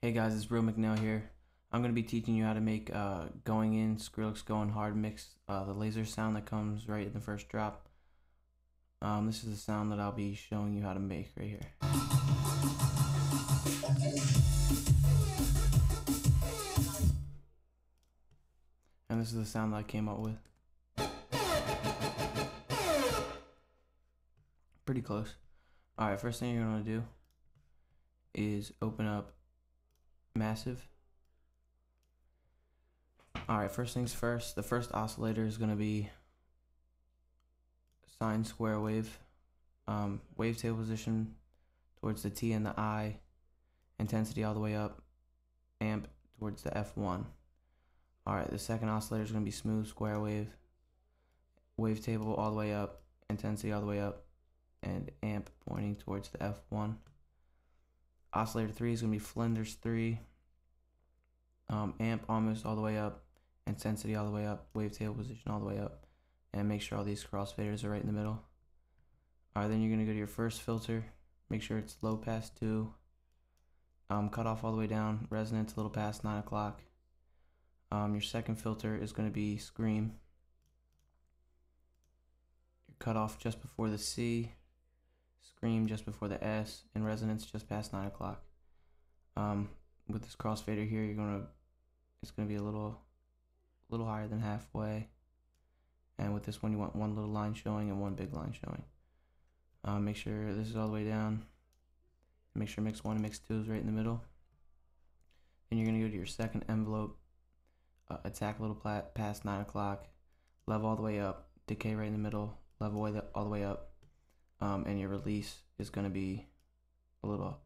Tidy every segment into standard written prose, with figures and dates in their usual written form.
Hey guys, it's Real McNeil here. I'm going to be teaching you how to make Going In, Skrillex Goin Hard mix, the laser sound that comes right in the first drop. This is the sound that I'll be showing you how to make right here. And this is the sound that I came up with. Pretty close. Alright, first thing you're going to do is open up Massive. Alright, first things first, the first oscillator is going to be sine square wave. Wavetable position towards the T and the I, intensity all the way up, amp towards the F1. Alright, the second oscillator is going to be smooth square wave, wavetable all the way up, intensity all the way up, and amp pointing towards the F1. Oscillator 3 is going to be Flinders 3, amp almost all the way up, intensity all the way up, wavetable position all the way up, and make sure all these crossfaders are right in the middle. Alright, then you're going to go to your first filter, make sure it's low pass 2, cut off all the way down, resonance a little past 9 o'clock. Your second filter is going to be Scream, your cutoff just before the C, Scream just before the S, and resonance just past 9 o'clock. With this crossfader here, it's gonna be a little higher than halfway, and with this one you want one little line showing and one big line showing. Make sure this is all the way down. Make sure mix 1 and mix 2 is right in the middle. Then you're gonna go to your second envelope, attack a little past 9 o'clock, level all the way up, decay right in the middle, level all the way up. And your release is going to be a little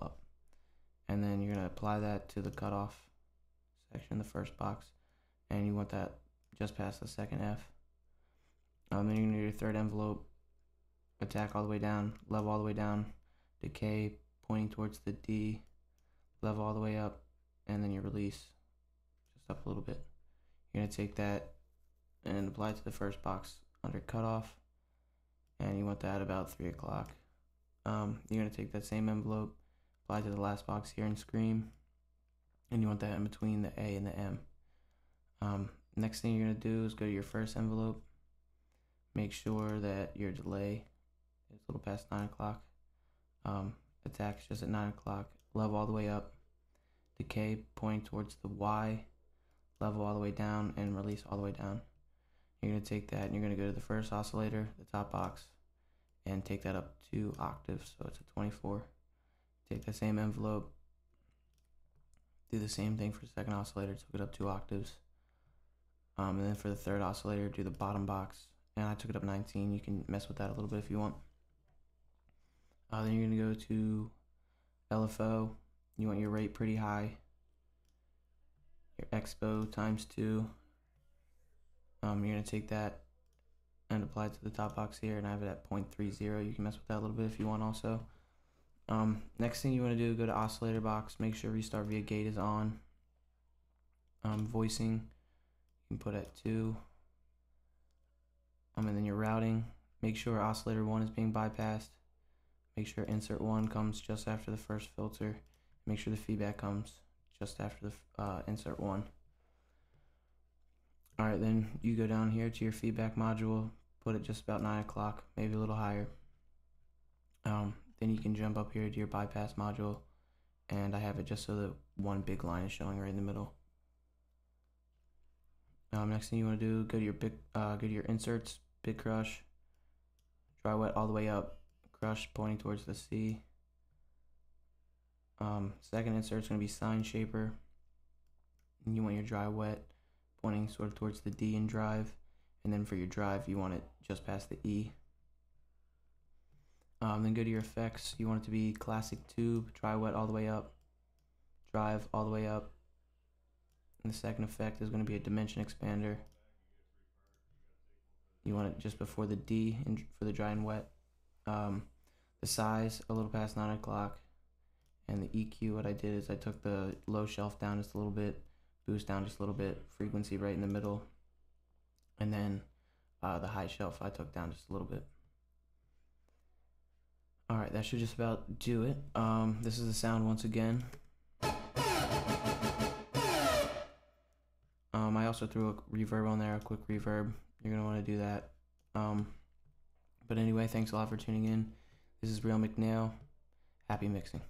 up, and then you're going to apply that to the cutoff section in the first box, and you want that just past the second F. Then you're going to do your third envelope, attack all the way down, level all the way down, decay pointing towards the D, level all the way up, and then your release just up a little bit. You're going to take that and apply it to the first box under cutoff, and you want that about 3 o'clock. You're going to take that same envelope, apply to the last box here in Scream, and you want that in between the A and the M. Next thing you're going to do is go to your first envelope, make sure that your delay is a little past 9 o'clock, attack's just at 9 o'clock, level all the way up, decay pointing towards the Y, level all the way down, and release all the way down. You're going to take that and you're going to go to the first oscillator, the top box, and take that up 2 octaves, so it's a 24. Take that same envelope, do the same thing for the second oscillator, took it up 2 octaves. And then for the third oscillator, do the bottom box, and I took it up 19. You can mess with that a little bit if you want. Then you're going to go to LFO. You want your rate pretty high. Your expo times 2. You're going to take that and apply it to the top box here, and I have it at 0.30. You can mess with that a little bit if you want also. Next thing you want to do, go to oscillator box, make sure restart via gate is on. Voicing, you can put at 2. And then your routing, make sure oscillator 1 is being bypassed. Make sure insert 1 comes just after the first filter. Make sure the feedback comes just after the insert 1. Alright, then you go down here to your feedback module, put it just about 9 o'clock, maybe a little higher. Then you can jump up here to your bypass module, and I have it just so that one big line is showing right in the middle. Next thing you want to do, go to your inserts, big crush, dry wet all the way up, crush pointing towards the C. Second insert is going to be sine shaper, and you want your dry wet pointing sort of towards the D in drive, and then for your drive you want it just past the E. Then go to your effects, you want it to be classic tube, dry wet all the way up, drive all the way up, and the second effect is going to be a dimension expander. You want it just before the D for the dry and wet. The size a little past 9 o'clock, and the EQ, what I did is I took the low shelf down just a little bit, boost down just a little bit, frequency right in the middle, and then the high shelf I took down just a little bit. Alright, that should just about do it. This is the sound once again. I also threw a reverb on there, a quick reverb. You're gonna want to do that. But anyway, thanks a lot for tuning in. This is Real McNail. Happy mixing.